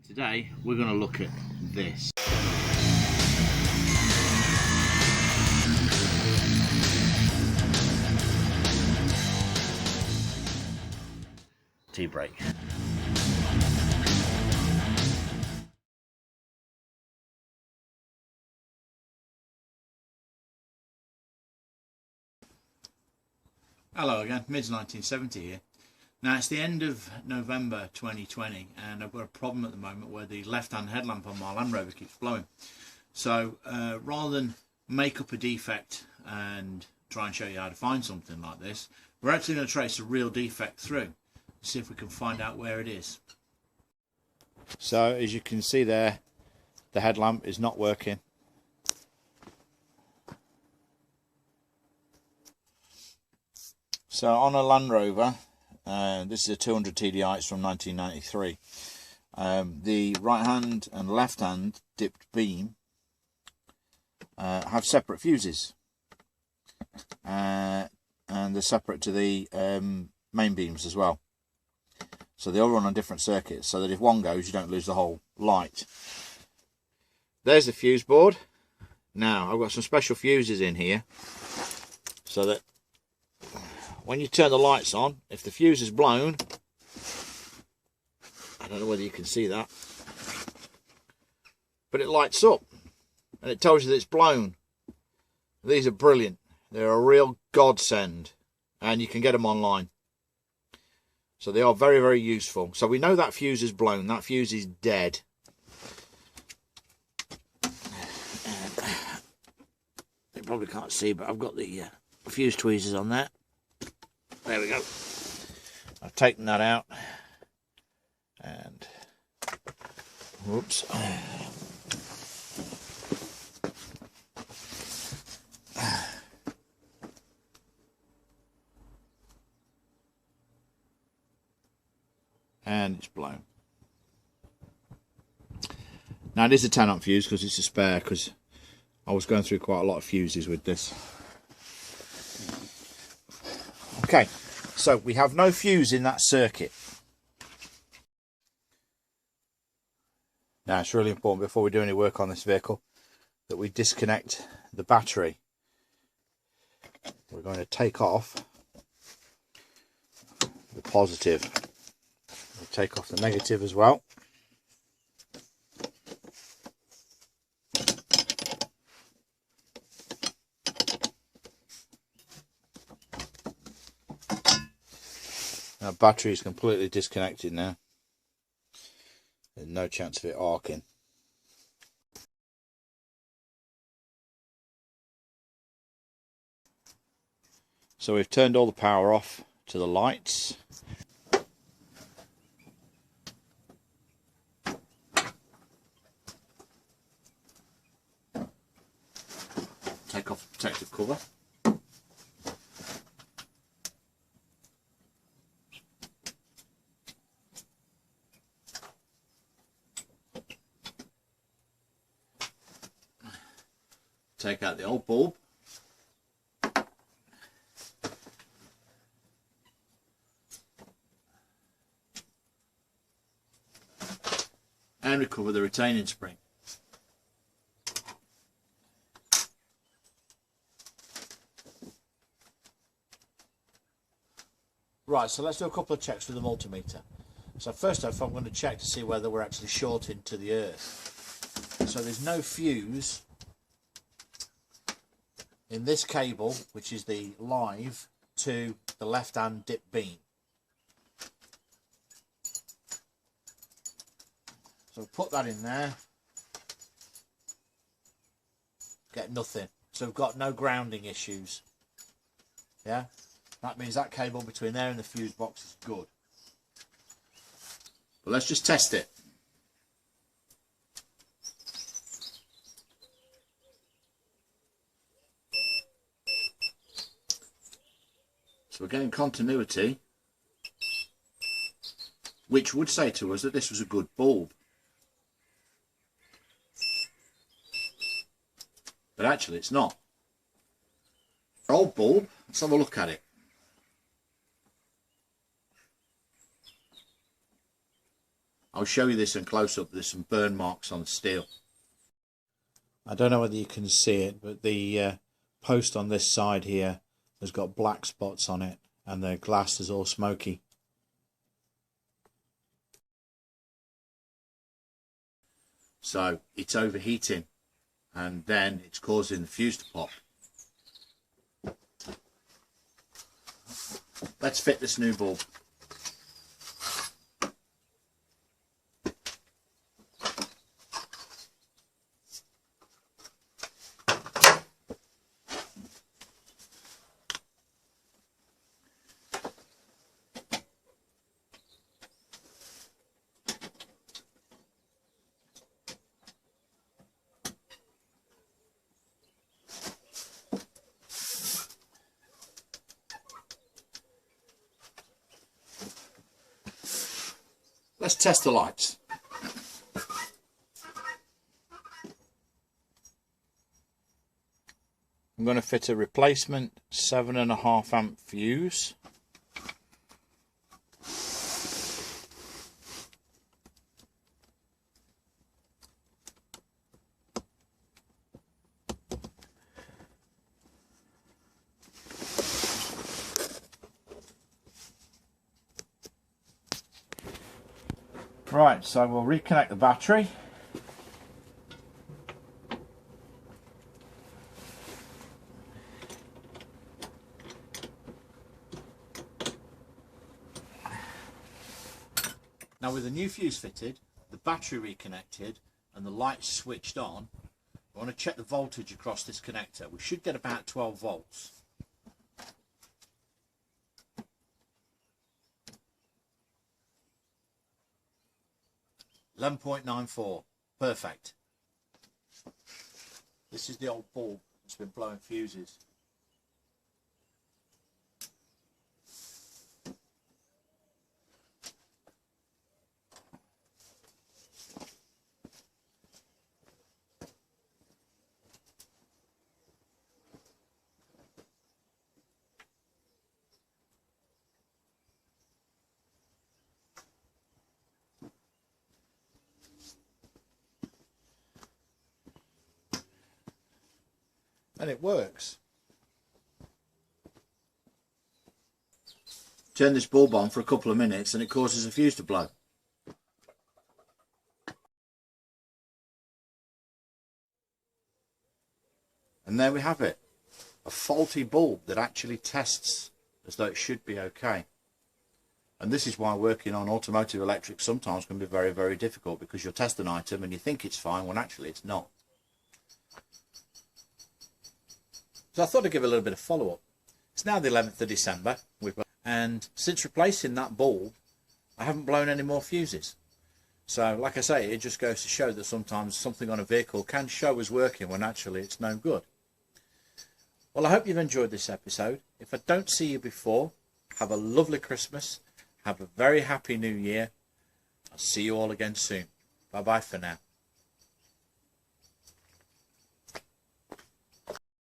Today we're going to look at this. Tea break. Hello again, Mids1970 here. Now it's the end of November 2020 and I've got a problem at the moment where the left-hand headlamp on my Land Rover keeps blowing. So rather than make up a defect and try and show you how to find something like this, we're actually going to trace a real defect through, see if we can find out where it is. So as you can see there, the headlamp is not working. So on a Land Rover, this is a 200 TDI, it's from 1993. The right hand and left hand dipped beam have separate fuses, and they're separate to the main beams as well. So they all run on different circuits, so that if one goes, you don't lose the whole light. There's the fuse board. Now I've got some special fuses in here, so that when you turn the lights on, if the fuse is blown, I don't know whether you can see that, but it lights up and it tells you that it's blown. These are brilliant. They're a real godsend, and you can get them online. So they are very, very useful. So we know that fuse is blown, that fuse is dead. You probably can't see, but I've got the fuse tweezers on there. There we go. I've taken that out, and whoops. And it's blown. Now it is a 10 amp fuse because it's a spare, because I was going through quite a lot of fuses with this. Okay, so we have no fuse in that circuit. Now it's really important before we do any work on this vehicle that we disconnect the battery. We're going to take off the positive. We'll take off the negative as well. Our battery is completely disconnected now. There's no chance of it arcing. So we've turned all the power off to the lights. Take off the protective cover. Take out the old bulb. And recover the retaining spring. Right, so let's do a couple of checks with the multimeter. So first off, I'm going to check to see whether we're actually shorting to the earth. So there's no fuse in this cable, which is the live to the left hand dip beam. So put that in there, get nothing. So we've got no grounding issues. Yeah, that means that cable between there and the fuse box is good. But let's just test it. So we're getting continuity, which would say to us that this was a good bulb. But actually it's not. Old bulb, let's have a look at it. I'll show you this in close up. There's some burn marks on the steel. I don't know whether you can see it, but the post on this side here has got black spots on it, and the glass is all smoky. So it's overheating, and then it's causing the fuse to pop. Let's fit this new bulb. Let's test the lights. I'm going to fit a replacement 7.5 amp fuse. Right, so we'll reconnect the battery. Now with the new fuse fitted, the battery reconnected and the lights switched on, I want to check the voltage across this connector. We should get about 12 volts. .94, perfect. This is the old bulb that's been blowing fuses. And it works. Turn this bulb on for a couple of minutes and it causes a fuse to blow. And there we have it. A faulty bulb that actually tests as though it should be okay. And this is why working on automotive electrics sometimes can be very, very difficult, because you'll test an item and you think it's fine when actually it's not. So I thought I'd give a little bit of follow-up. It's now the 11th of December, and since replacing that bulb, I haven't blown any more fuses. So, like I say, it just goes to show that sometimes something on a vehicle can show as working when actually it's no good. Well, I hope you've enjoyed this episode. If I don't see you before, have a lovely Christmas. Have a very happy New Year. I'll see you all again soon. Bye-bye for now.